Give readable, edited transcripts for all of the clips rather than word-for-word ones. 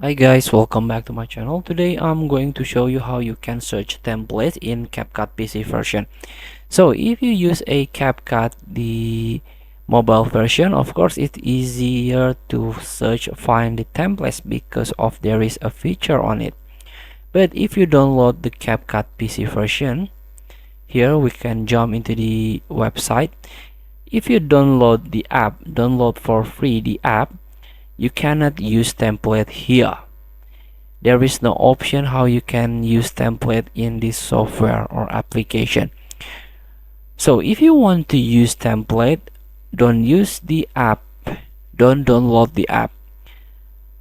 Hi guys, welcome back to my channel. Today I'm going to show you how you can search templates in CapCut PC version. So if you use a CapCut the mobile version, of course it's easier to find the templates because of there is a feature on it. But if you download the CapCut PC version, here we can jump into the website. If you download the app, download for free the app, you cannot use template here. There is no option how you can use template in this software or application. So if you want to use template, don't use the app, don't download the app,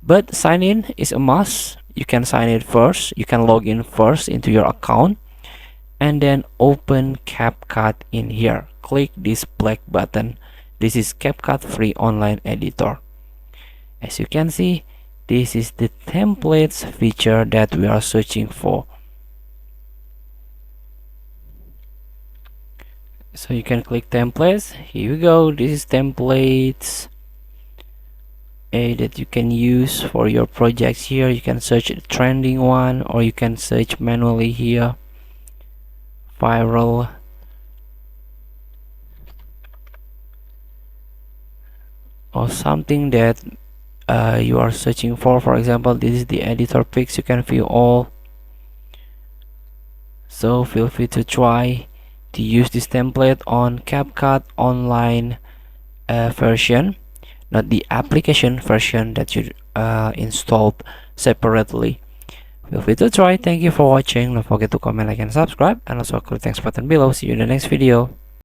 but sign in is a must. You can sign in first, you can log in first into your account and then open CapCut in here. Click this black button. This is CapCut free online editor. As you can see, this is the templates feature that we are searching for. So you can click templates. Here we go. This is templates that you can use for your projects. Here you can search the trending one, or you can search manually here viral, or something that you are searching for. For example, this is the editor picks. You can view all, so feel free to try to use this template on CapCut online version, not the application version that you installed separately. Feel free to try. Thank you for watching. Don't forget to comment, like, and subscribe, and also click the thanks button below. See you in the next video.